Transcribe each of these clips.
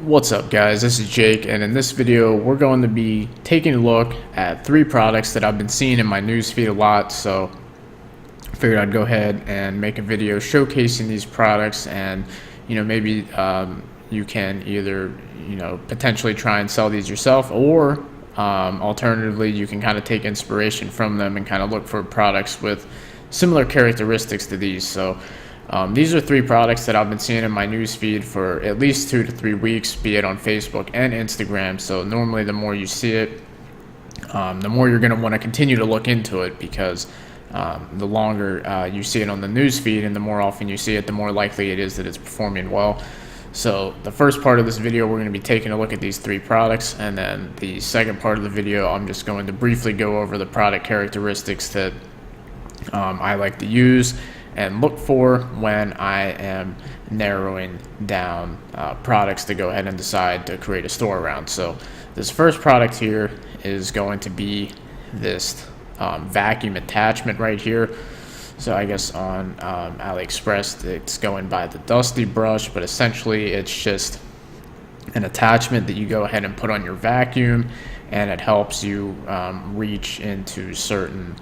What's up guys, this is Jake, and in this video we're going to be taking a look at 3 products that I've been seeing in my newsfeed a lot. So I figured I'd go ahead and make a video showcasing these products, and maybe you can either potentially try and sell these yourself, or alternatively you can kind of take inspiration from them and kind of look for products with similar characteristics to these. So these are 3 products that I've been seeing in my newsfeed for at least 2 to 3 weeks, be it on Facebook and Instagram. So normally the more you see it, the more you're going to want to continue to look into it, because the longer you see it on the newsfeed and the more often you see it, the more likely it is that it's performing well. So the first part of this video, we're going to be taking a look at these 3 products, and then the second part of the video, I'm just going to briefly go over the product characteristics that I like to use and look for when I am narrowing down products to go ahead and decide to create a store around. So this first product here is going to be this vacuum attachment right here. So I guess on AliExpress it's going by the Dusty Brush, but essentially it's just an attachment that you go ahead and put on your vacuum, and it helps you reach into certain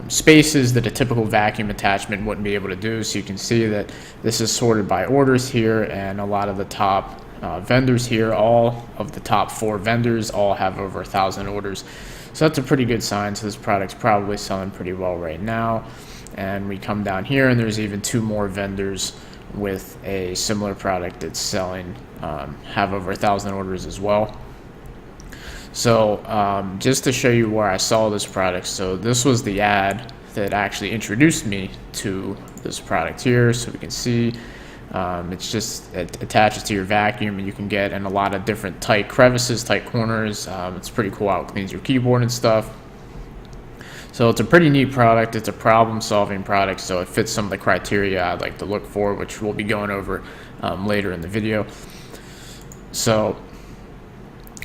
spaces that a typical vacuum attachment wouldn't be able to do. So you can see that this is sorted by orders here, and a lot of the top vendors here, all of the top 4 vendors, all have over 1,000 orders. So that's a pretty good sign. So this product's probably selling pretty well right now. And we come down here, and there's even 2 more vendors with a similar product that's selling, have over 1,000 orders as well. So just to show you where I saw this product, so this was the ad that actually introduced me to this product here. So we can see it attaches to your vacuum, and you can get in a lot of different tight crevices, tight corners. It's pretty cool how it cleans your keyboard and stuff. So it's a pretty neat product. It's a problem-solving product, so it fits some of the criteria I'd like to look for, which we'll be going over later in the video. So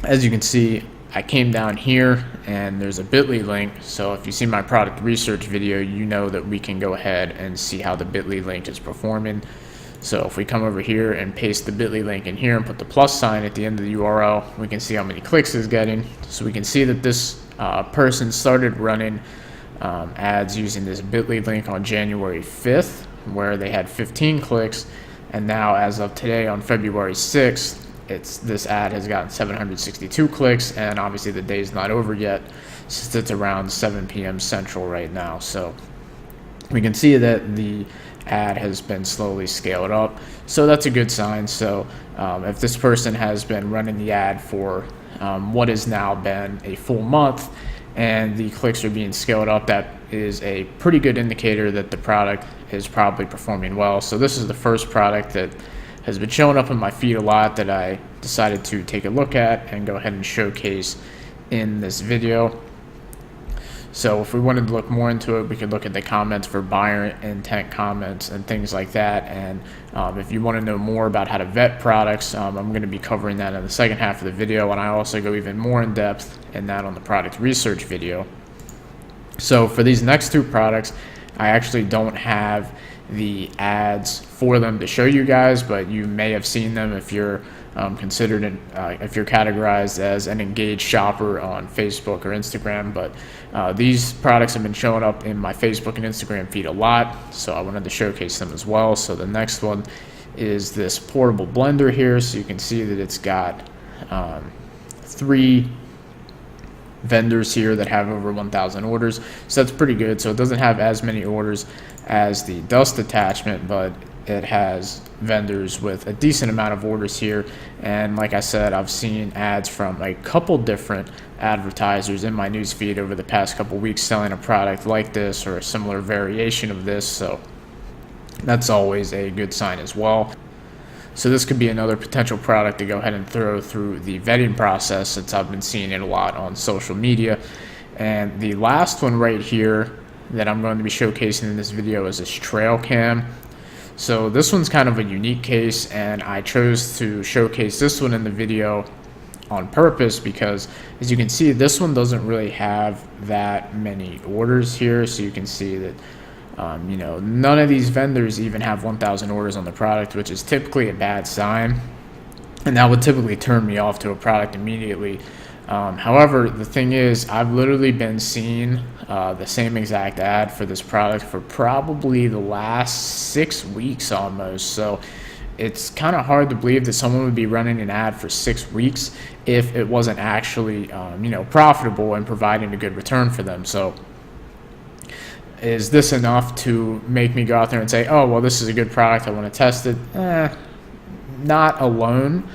as you can see, I came down here and there's a bit.ly link. So if you see my product research video, you know that we can go ahead and see how the bit.ly link is performing. So if we come over here and paste the bit.ly link in here and put the plus sign at the end of the URL, we can see how many clicks it's getting. So we can see that this person started running ads using this bit.ly link on January 5th, where they had 15 clicks, and now as of today on February 6th, this ad has gotten 762 clicks, and obviously the day's not over yet, since it's around 7 p.m. Central right now. So we can see that the ad has been slowly scaled up, so that's a good sign. So if this person has been running the ad for what has now been a full month, and the clicks are being scaled up, that is a pretty good indicator that the product is probably performing well. So this is the first product that has been showing up in my feed a lot that I decided to take a look at and go ahead and showcase in this video. So if we wanted to look more into it, we could look at the comments for buyer intent comments and things like that. And if you want to know more about how to vet products, I'm going to be covering that in the second half of the video, and I also go even more in depth in that on the product research video. So for these next 2 products, I actually don't have the ads for them to show you guys, but you may have seen them if you're if you're categorized as an engaged shopper on Facebook or Instagram. But these products have been showing up in my Facebook and Instagram feed a lot, so I wanted to showcase them as well. So the next one is this portable blender here. So you can see that it's got 3 vendors here that have over 1,000 orders, so that's pretty good. So it doesn't have as many orders as the dust attachment, but it has vendors with a decent amount of orders here. And like I said, I've seen ads from a couple different advertisers in my newsfeed over the past couple weeks selling a product like this or a similar variation of this, so that's always a good sign as well. So this could be another potential product to go ahead and throw through the vetting process, since I've been seeing it a lot on social media. And the last one right here that I'm going to be showcasing in this video is this trail cam. So this one's kind of a unique case, and I chose to showcase this one in the video on purpose because, as you can see, this one doesn't really have that many orders here. So you can see that none of these vendors even have 1,000 orders on the product, which is typically a bad sign. and that would typically turn me off to a product immediately. However, the thing is, I've literally been seeing the same exact ad for this product for probably the last 6 weeks almost. So it's kind of hard to believe that someone would be running an ad for 6 weeks if it wasn't actually, profitable and providing a good return for them. So is this enough to make me go out there and say, oh, well, this is a good product, I want to test it? Not alone.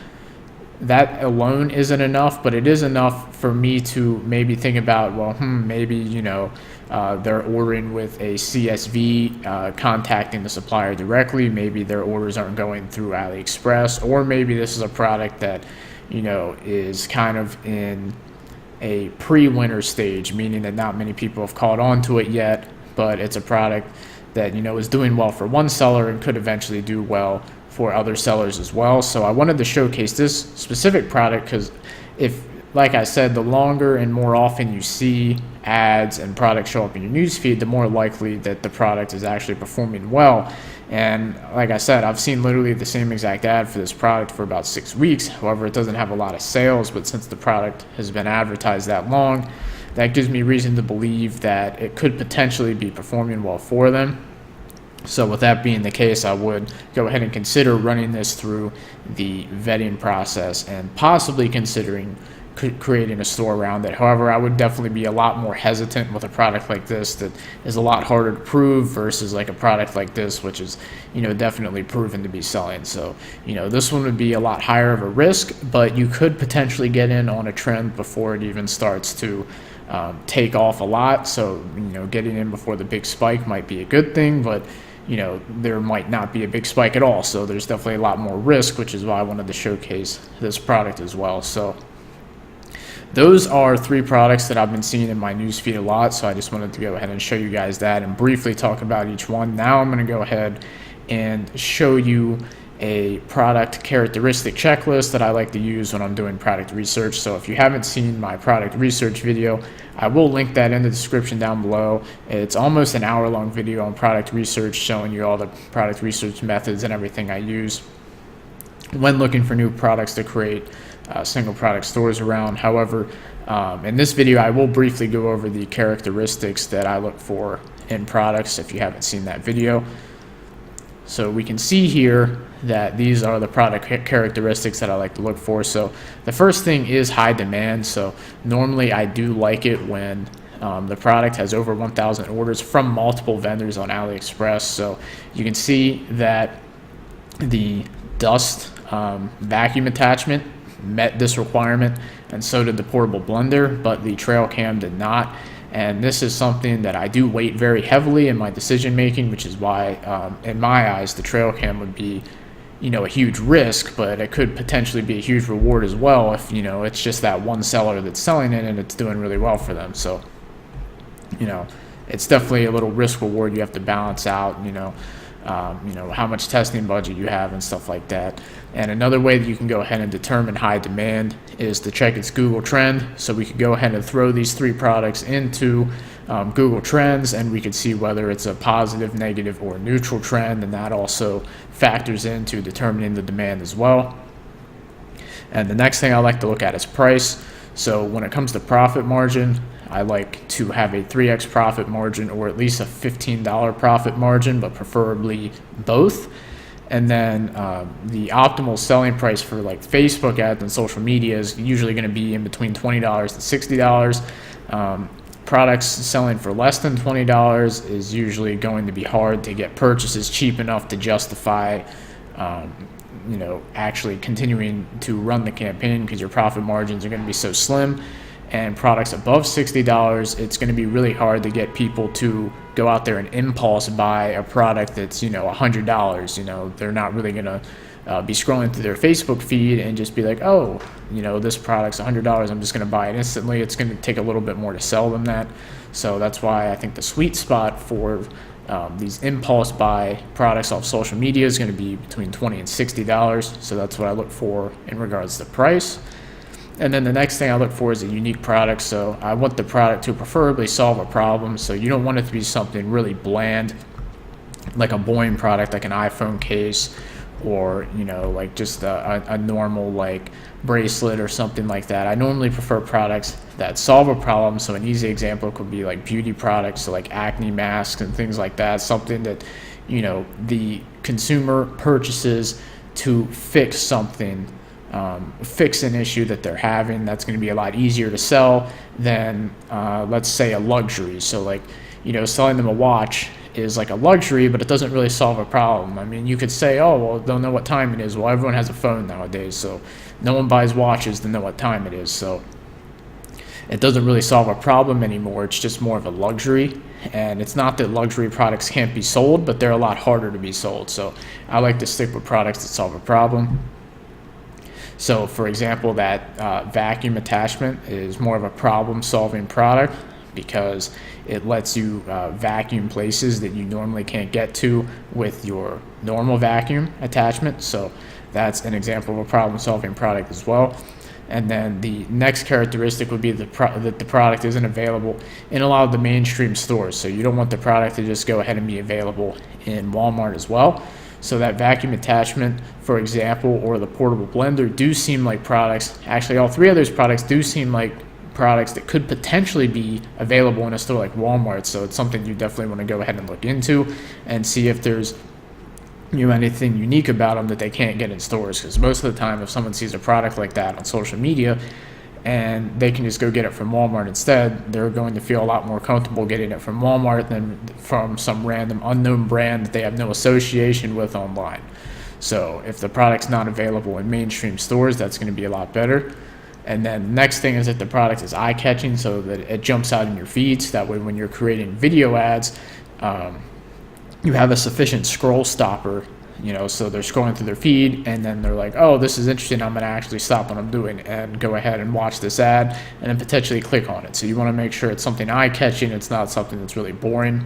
That alone isn't enough, but it is enough for me to maybe think about, well, maybe, they're ordering with a CSV, contacting the supplier directly. Maybe their orders aren't going through AliExpress, or maybe this is a product that, is kind of in a pre-winter stage, meaning that not many people have caught on to it yet, but it's a product that, is doing well for one seller and could eventually do well for other sellers as well. So I wanted to showcase this specific product because like I said, the longer and more often you see ads and products show up in your newsfeed, the more likely that the product is actually performing well. And like I said, I've seen literally the same exact ad for this product for about 6 weeks. However, it doesn't have a lot of sales, but since the product has been advertised that long, that gives me reason to believe that it could potentially be performing well for them. So with that being the case, I would go ahead and consider running this through the vetting process and possibly considering creating a store around it. However, I would definitely be a lot more hesitant with a product like this that is a lot harder to prove versus like a product like this, which is, definitely proven to be selling. So, this one would be a lot higher of a risk, but you could potentially get in on a trend before it even starts to take off a lot. So, getting in before the big spike might be a good thing, but there might not be a big spike at all. So there's definitely a lot more risk, which is why I wanted to showcase this product as well. So those are 3 products that I've been seeing in my newsfeed a lot. So I just wanted to go ahead and show you guys that and briefly talk about each one. Now I'm going to go ahead and show you a product characteristic checklist that I like to use when I'm doing product research. So if you haven't seen my product research video, I will link that in the description down below. It's almost an hour-long video on product research showing you all the product research methods and everything I use when looking for new products to create single product stores around. However, in this video, I will briefly go over the characteristics that I look for in products if you haven't seen that video. So we can see here that these are the product characteristics that I like to look for. So the first thing is high demand. So normally I do like it when the product has over 1,000 orders from multiple vendors on AliExpress. So you can see that the dust vacuum attachment met this requirement, and so did the portable blender, but the trail cam did not. And this is something that I do weight very heavily in my decision making, which is why, in my eyes, the trail cam would be, a huge risk, but it could potentially be a huge reward as well if, it's just that one seller that's selling it and it's doing really well for them. So, it's definitely a little risk reward you have to balance out, how much testing budget you have and stuff like that. And another way that you can go ahead and determine high demand is to check its Google trend. So we could go ahead and throw these 3 products into Google Trends, and we could see whether it's a positive, negative, or neutral trend, and that also factors into determining the demand as well. And the next thing I like to look at is price. So when it comes to profit margin, I like to have a 3x profit margin or at least a $15 profit margin, but preferably both. And then the optimal selling price for like Facebook ads and social media is usually going to be in between $20 to $60. Products selling for less than $20 is usually going to be hard to get purchases cheap enough to justify actually continuing to run the campaign, because your profit margins are going to be so slim. And products above $60, it's going to be really hard to get people to go out there and impulse buy a product that's, $100. They're not really going to be scrolling through their Facebook feed and just be like, oh, this product's $100, I'm just going to buy it instantly. It's going to take a little bit more to sell them that. So that's why I think the sweet spot for these impulse buy products off social media is going to be between $20 and $60. So that's what I look for in regards to price. And then the next thing I look for is a unique product. So I want the product to preferably solve a problem. So you don't want it to be something really bland, like a boring product like an iPhone case or like just a normal like bracelet or something like that. I normally prefer products that solve a problem. So an easy example could be like beauty products, so like acne masks and things like that, something that the consumer purchases to fix something, fix an issue that they're having. That's going to be a lot easier to sell than let's say a luxury. So like selling them a watch is like a luxury, but it doesn't really solve a problem. I mean, you could say, oh, well, don't know what time it is. Well, everyone has a phone nowadays, so no one buys watches to know what time it is. So it doesn't really solve a problem anymore. It's just more of a luxury. And it's not that luxury products can't be sold, but they're a lot harder to be sold. So I like to stick with products that solve a problem. So for example, that vacuum attachment is more of a problem-solving product, because it lets you vacuum places that you normally can't get to with your normal vacuum attachment. So that's an example of a problem-solving product as well. And then the next characteristic would be that the product isn't available in a lot of the mainstream stores. So you don't want the product to just go ahead and be available in Walmart as well. So that vacuum attachment, for example, or the portable blender do seem like products, actually all three of those products do seem like products that could potentially be available in a store like Walmart. So it's something you definitely want to go ahead and look into and see if there's anything unique about them that they can't get in stores. Because most of the time, if someone sees a product like that on social media and they can just go get it from Walmart instead, they're going to feel a lot more comfortable getting it from Walmart than from some random unknown brand that they have no association with online. So if the product's not available in mainstream stores, that's going to be a lot better. And then the next thing is that the product is eye-catching, so that it jumps out in your feeds. That way when you're creating video ads, you have a sufficient scroll stopper, so they're scrolling through their feed and then they're like, oh, this is interesting, I'm going to actually stop what I'm doing and go ahead and watch this ad and then potentially click on it. So you want to make sure it's something eye-catching, it's not something that's really boring.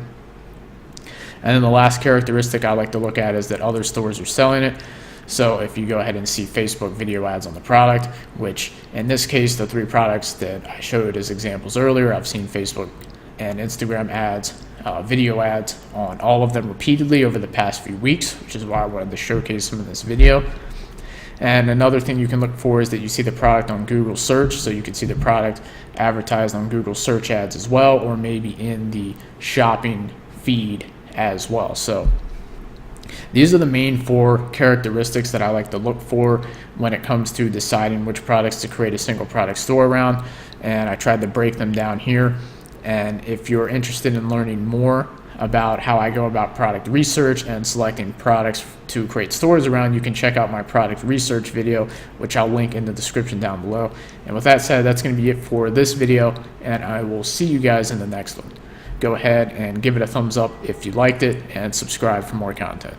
And then the last characteristic I like to look at is that other stores are selling it. So if you go ahead and see Facebook video ads on the product, which in this case, the three products that I showed as examples earlier, I've seen Facebook and Instagram ads, video ads on all of them repeatedly over the past few weeks, which is why I wanted to showcase them in this video. And another thing you can look for is that you see the product on Google search, so you can see the product advertised on Google search ads as well, or maybe in the shopping feed as well. So these are the main four characteristics that I like to look for when it comes to deciding which products to create a single product store around, and I tried to break them down here. And if you're interested in learning more about how I go about product research and selecting products to create stores around, you can check out my product research video, which I'll link in the description down below. And with that said, that's going to be it for this video, and I will see you guys in the next one. Go ahead and give it a thumbs up if you liked it, and subscribe for more content.